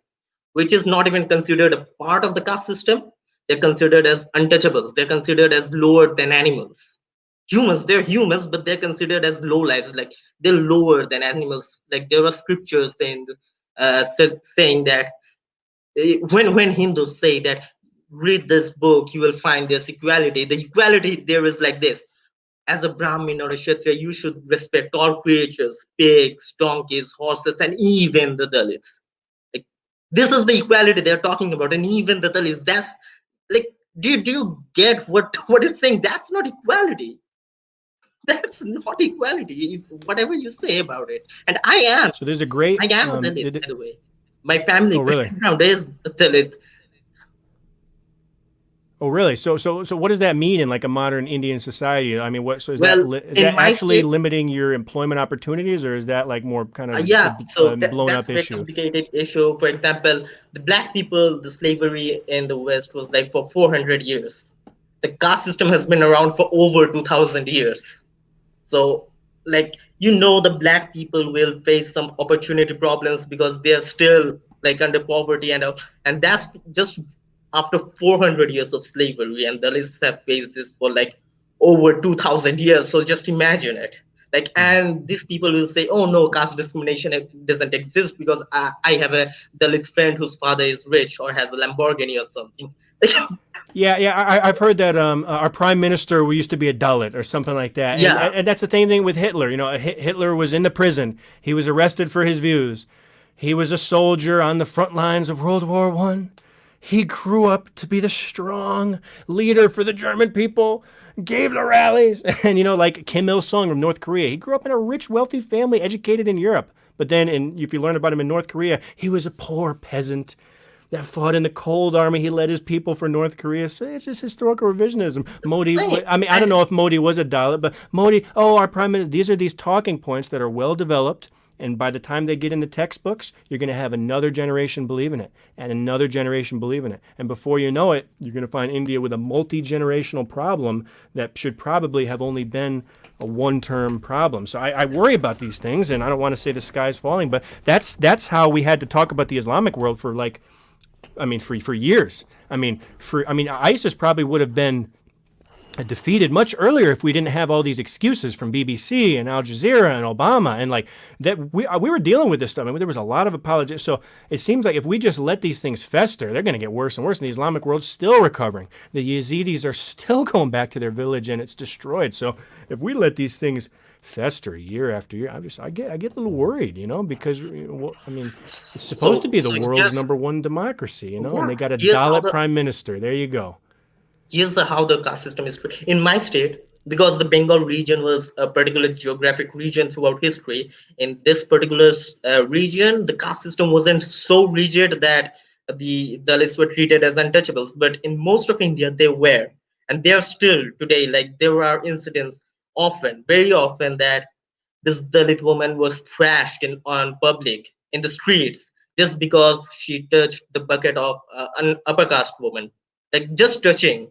[SPEAKER 1] which is not even considered a part of the caste system. They're considered as untouchables. They're considered as lower than animals. Humans, they're humans, but they're considered as low lives. Like they're lower than animals. Like there are scriptures saying that when Hindus say that read this book, you will find this equality. The equality there is like this: as a Brahmin or a Kshatriya, you should respect all creatures, pigs, donkeys, horses, and even the Dalits. Like, this is the equality they're talking about, and even the Dalits. That's like, do you get what it's saying? That's not equality. That's not equality. Whatever you say about it, and
[SPEAKER 2] So there's a great.
[SPEAKER 1] I am a Dalit, by the way. My family
[SPEAKER 2] Oh, really?
[SPEAKER 1] background is Dalit.
[SPEAKER 2] Oh, really? So what does that mean in like a modern Indian society? I mean, what? So is
[SPEAKER 1] Well,
[SPEAKER 2] is
[SPEAKER 1] in
[SPEAKER 2] that
[SPEAKER 1] my
[SPEAKER 2] actually
[SPEAKER 1] state,
[SPEAKER 2] limiting your employment opportunities, or is that like more kind of
[SPEAKER 1] yeah, so
[SPEAKER 2] blown
[SPEAKER 1] that's
[SPEAKER 2] up
[SPEAKER 1] a very
[SPEAKER 2] issue?
[SPEAKER 1] complicated issue. For example, the black people, the slavery in the West was like for 400 years. The caste system has been around for over 2000 years. So, like, the black people will face some opportunity problems because they are still like under poverty, and that's just after 400 years of slavery, and the Dalits have faced this for like over 2000 years. So just imagine it. Like, and these people will say, "Oh no, caste discrimination doesn't exist because I have a Dalit friend whose father is rich or has a Lamborghini or something."
[SPEAKER 2] Yeah. I've heard that our prime minister used to be a Dalit or something like that,
[SPEAKER 1] Yeah,
[SPEAKER 2] and that's the same thing with Hitler. You know, Hitler was in the prison. He was arrested for his views. He was a soldier on the front lines of World War One. He grew up to be the strong leader for the German people, gave the rallies, and like Kim Il Sung from North Korea. He grew up in a rich, wealthy family, educated in Europe. But then, if you learn about him in North Korea, he was a poor peasant that fought in the cold army. He led his people for North Korea. So it's just historical revisionism. Modi, I mean, I don't know if Modi was a Dalit, but Modi, our prime minister, these are these talking points that are well developed. And by the time they get in the textbooks, you're going to have another generation believe in it and another generation believe in it. And before you know it, you're going to find India with a multi-generational problem that should probably have only been a one-term problem. So I worry about these things, and I don't want to say the sky's falling, but that's how we had to talk about the Islamic world for for years. ISIS probably would have been defeated much earlier if we didn't have all these excuses from BBC and Al Jazeera and Obama and like that. We were dealing with this stuff. I mean, there was a lot of apologies. So it seems like if we just let these things fester, they're going to get worse and worse. And the Islamic world's still recovering. The Yazidis are still going back to their village and it's destroyed. So if we let these things fester year after year, I get a little worried, because it's supposed to be the world's #1 democracy, and they got a Dalit prime minister. There you go.
[SPEAKER 1] Here's how the caste system is in my state, because the Bengal region was a particular geographic region throughout history. In this particular region, the caste system wasn't so rigid that the Dalits were treated as untouchables, but in most of India they were, and they are still today. Like, there are incidents very often, that this Dalit woman was thrashed on public in the streets just because she touched the bucket of an upper caste woman, like just touching.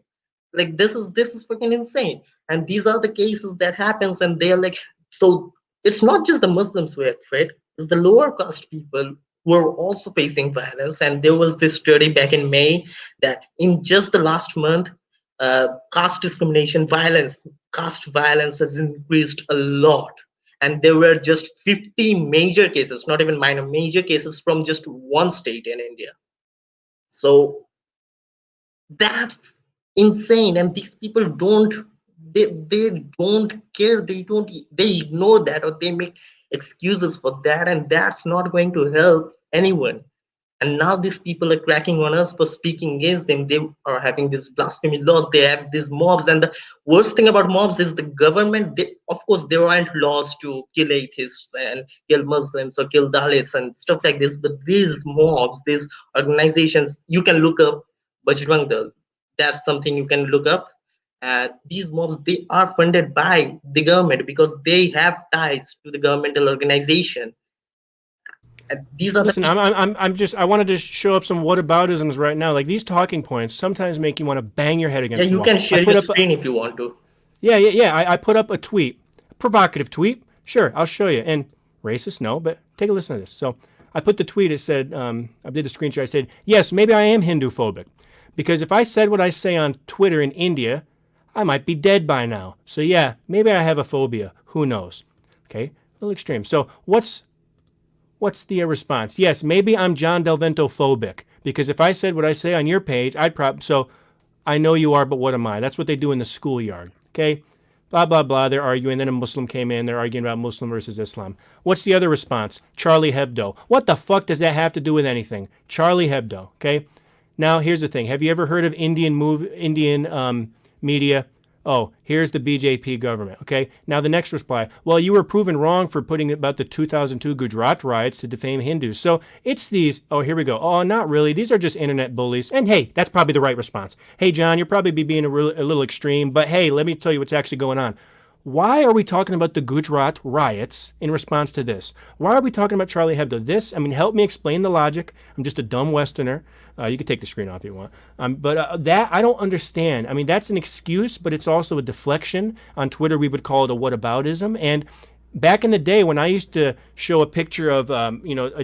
[SPEAKER 1] Like, this is fucking insane. And these are the cases that happens, and they're like, so it's not just the Muslims who are at threat, it's the lower caste people who are also facing violence. And there was this study back in May that in just the last month, caste discrimination violence, caste violence has increased a lot. And there were just 50 major cases, not even minor, major cases from just one state in India. So that's insane. And these people they don't care. They ignore that, or they make excuses for that, and that's not going to help anyone. And now these people are cracking on us for speaking against them. They are having these blasphemy laws, they have these mobs. And the worst thing about mobs is the government, of course there aren't laws to kill atheists and kill Muslims or kill Dalits and stuff like this, but these mobs, these organizations, you can look up Bajrang Dal. That's something you can look up. These mobs, they are funded by the government because they have ties to the governmental organization. These are
[SPEAKER 2] Listen, I wanted to show up some whataboutisms right now. Like, these talking points sometimes make you want to bang your head against the wall.
[SPEAKER 1] You can share your screen if you want to.
[SPEAKER 2] Yeah. I put up a tweet, a provocative tweet. Sure, I'll show you. And racist, no, but take a listen to this. So I put the tweet. It said, I did a screenshot. I said, yes, maybe I am Hindu phobic, because if I said what I say on Twitter in India, I might be dead by now. So yeah, maybe I have a phobia. Who knows? Okay, a little extreme. So what's the response? Yes, maybe I'm John DelVento phobic Because if I said what I say on your page, I'd so I know you are, but what am I? That's what they do in the schoolyard. Okay? Blah, blah, blah. They're arguing. Then a Muslim came in. They're arguing about Muslim versus Islam. What's the other response? Charlie Hebdo. What the fuck does that have to do with anything? Charlie Hebdo. Okay? Now, here's the thing. Have you ever heard of Indian media? Oh, here's the BJP government. Okay. Now the next reply. Well, you were proven wrong for putting about the 2002 Gujarat riots to defame Hindus. So it's these. Oh, here we go. Oh, not really. These are just internet bullies. And hey, that's probably the right response. Hey, John, you're probably being a little extreme, but hey, let me tell you what's actually going on. Why are we talking about the Gujarat riots in response to this? Why are we talking about Charlie Hebdo? This, I mean, help me explain the logic. I'm just a dumb Westerner. You can take the screen off if you want. But that, I don't understand. I mean, that's an excuse, but it's also a deflection. On Twitter, we would call it a whataboutism. And back in the day when I used to show a picture of, a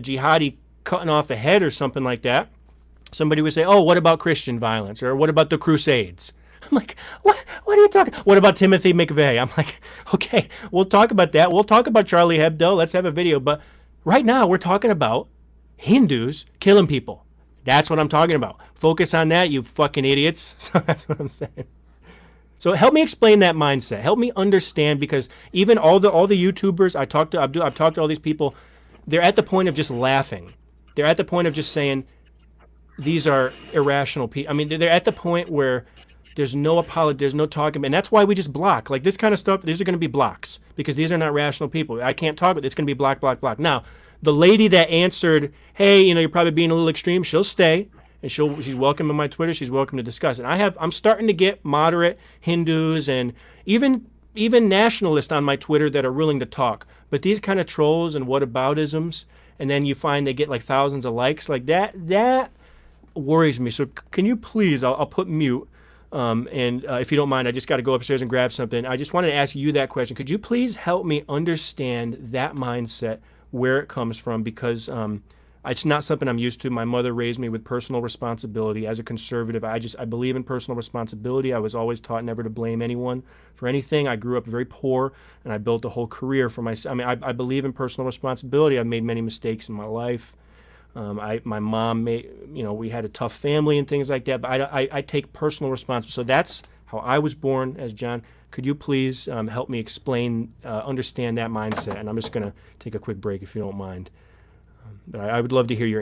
[SPEAKER 2] jihadi cutting off a head or something like that, somebody would say, oh, what about Christian violence? Or what about the Crusades? I'm like, what are you talking? What about Timothy McVeigh? I'm like, okay, we'll talk about that. We'll talk about Charlie Hebdo. Let's have a video. But right now we're talking about Hindus killing people. That's what I'm talking about. Focus on that, you fucking idiots. So that's what I'm saying. So help me explain that mindset. Help me understand, because even all the YouTubers I've talked to all these people, they're at the point of just laughing. They're at the point of just saying these are irrational people. I mean, they're at the point where there's no apology, there's no talking, and that's why we just block. Like this kind of stuff, these are going to be blocks because these are not rational people. I can't talk with it. It's going to be block, block, block. Now, the lady that answered, hey, you're probably being a little extreme, she'll stay, and she's welcome on my Twitter. She's welcome to discuss it. I'm starting to get moderate Hindus and even nationalists on my Twitter that are willing to talk. But these kind of trolls and whataboutisms, and then you find they get like thousands of likes, like that worries me. So can you please, I'll put mute. If you don't mind, I just got to go upstairs and grab something. I just wanted to ask you that question. Could you please help me understand that mindset, where it comes from? Because it's not something I'm used to. My mother raised me with personal responsibility. As a conservative, I believe in personal responsibility. I was always taught never to blame anyone for anything. I grew up very poor, and I built a whole career for myself. I mean, I believe in personal responsibility. I've made many mistakes in my life. My mom we had a tough family and things like that, but I take personal responsibility. So that's how I was born as John. Could you please help me explain, understand that mindset? And I'm just going to take a quick break if you don't mind. But I would love to hear your answer.